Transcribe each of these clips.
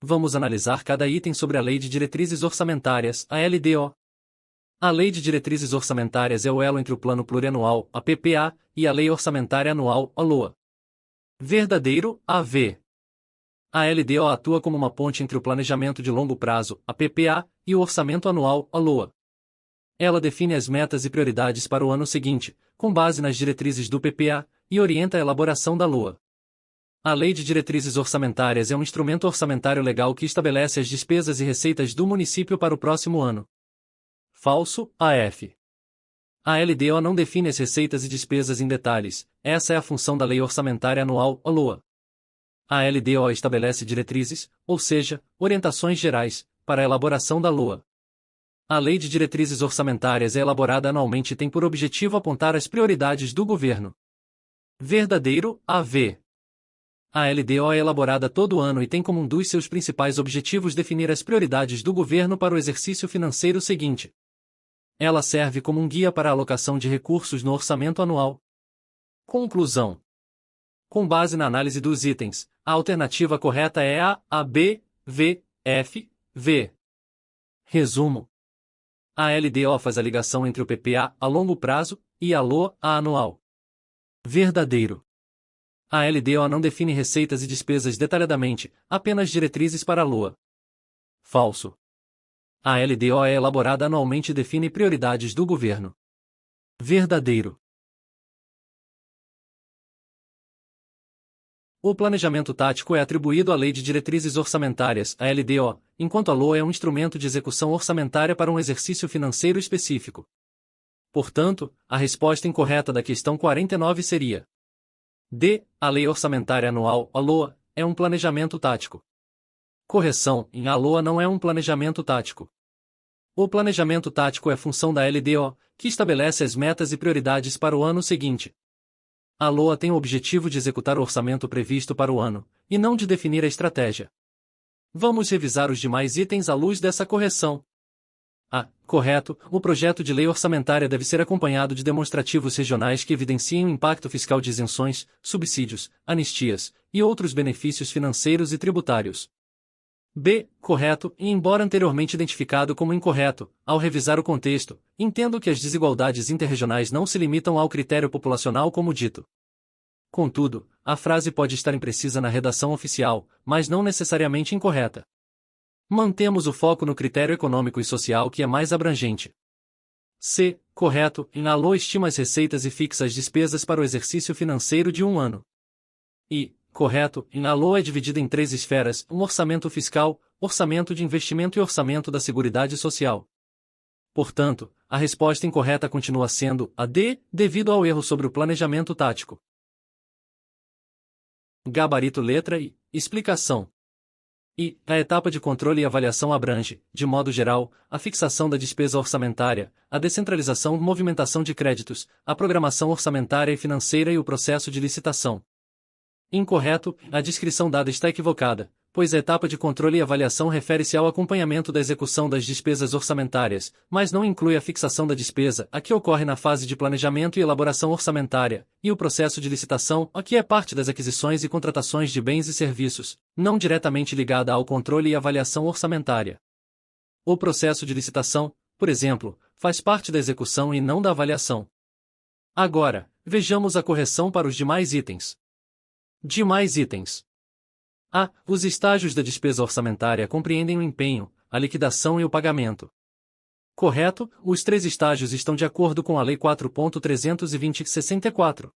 Vamos analisar cada item sobre a Lei de Diretrizes Orçamentárias, a LDO. A Lei de Diretrizes Orçamentárias é o elo entre o Plano Plurianual, a PPA, e a Lei Orçamentária Anual, a LOA. Verdadeiro, AV. A LDO atua como uma ponte entre o planejamento de longo prazo, a PPA, e o orçamento anual, a LOA. Ela define as metas e prioridades para o ano seguinte, com base nas diretrizes do PPA, e orienta a elaboração da LOA. A Lei de Diretrizes Orçamentárias é um instrumento orçamentário legal que estabelece as despesas e receitas do município para o próximo ano. Falso, AF. A LDO não define as receitas e despesas em detalhes, essa é a função da Lei Orçamentária Anual, a LOA. A LDO estabelece diretrizes, ou seja, orientações gerais, para a elaboração da LOA. A Lei de Diretrizes Orçamentárias é elaborada anualmente e tem por objetivo apontar as prioridades do governo. Verdadeiro, AV. A LDO é elaborada todo ano e tem como um dos seus principais objetivos definir as prioridades do governo para o exercício financeiro seguinte. Ela serve como um guia para a alocação de recursos no orçamento anual. Conclusão. Com base na análise dos itens, a alternativa correta é a B, V, F, V. Resumo. A LDO faz a ligação entre o PPA, a longo prazo, e a LOA, a anual. Verdadeiro. A LDO não define receitas e despesas detalhadamente, apenas diretrizes para a LOA. Falso. A LDO é elaborada anualmente e define prioridades do governo. Verdadeiro. O planejamento tático é atribuído à Lei de Diretrizes Orçamentárias, a LDO, enquanto a LOA é um instrumento de execução orçamentária para um exercício financeiro específico. Portanto, a resposta incorreta da questão 49 seria D. A Lei Orçamentária Anual, a LOA, é um planejamento tático. Correção: a LOA não é um planejamento tático. O planejamento tático é função da LDO, que estabelece as metas e prioridades para o ano seguinte. A LOA tem o objetivo de executar o orçamento previsto para o ano, e não de definir a estratégia. Vamos revisar os demais itens à luz dessa correção. Correto, o projeto de lei orçamentária deve ser acompanhado de demonstrativos regionais que evidenciem o impacto fiscal de isenções, subsídios, anistias, e outros benefícios financeiros e tributários. B. Correto, e embora anteriormente identificado como incorreto, ao revisar o contexto, entendo que as desigualdades interregionais não se limitam ao critério populacional como dito. Contudo, a frase pode estar imprecisa na redação oficial, mas não necessariamente incorreta. Mantemos o foco no critério econômico e social que é mais abrangente. C. Correto, a LOA estima as receitas e fixa as despesas para o exercício financeiro de um ano. I. Correto, a LOA é dividida em três esferas: um orçamento fiscal, orçamento de investimento e orçamento da Seguridade Social. Portanto, a resposta incorreta continua sendo a D, devido ao erro sobre o planejamento tático. Gabarito letra I. Explicação. A etapa de controle e avaliação abrange, de modo geral, a fixação da despesa orçamentária, a descentralização e movimentação de créditos, a programação orçamentária e financeira e o processo de licitação. Incorreto, a descrição dada está equivocada, pois a etapa de controle e avaliação refere-se ao acompanhamento da execução das despesas orçamentárias, mas não inclui a fixação da despesa, a que ocorre na fase de planejamento e elaboração orçamentária, e o processo de licitação, a que é parte das aquisições e contratações de bens e serviços, não diretamente ligada ao controle e avaliação orçamentária. O processo de licitação, por exemplo, faz parte da execução e não da avaliação. Agora, vejamos a correção para os demais itens. Demais itens. Os estágios da despesa orçamentária compreendem o empenho, a liquidação e o pagamento. Correto, os três estágios estão de acordo com a Lei 4.320/64.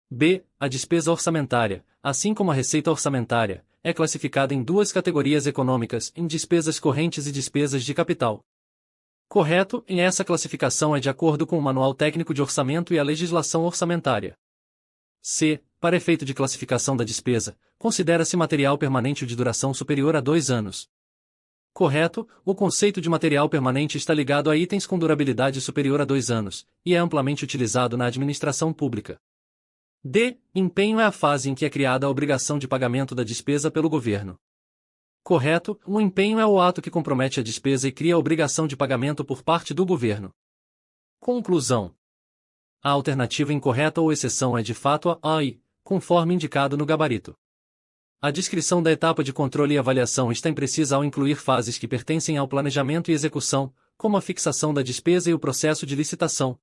B. A despesa orçamentária, assim como a receita orçamentária, é classificada em duas categorias econômicas, em despesas correntes e despesas de capital. Correto, e essa classificação é de acordo com o Manual Técnico de Orçamento e a legislação orçamentária. C. Para efeito de classificação da despesa, considera-se material permanente de duração superior a 2 anos. Correto, o conceito de material permanente está ligado a itens com durabilidade superior a 2 anos, e é amplamente utilizado na administração pública. D. Empenho é a fase em que é criada a obrigação de pagamento da despesa pelo governo. Correto, o empenho é o ato que compromete a despesa e cria a obrigação de pagamento por parte do governo. Conclusão. A alternativa incorreta ou exceção é de fato a I, conforme indicado no gabarito. A descrição da etapa de controle e avaliação está imprecisa ao incluir fases que pertencem ao planejamento e execução, como a fixação da despesa e o processo de licitação.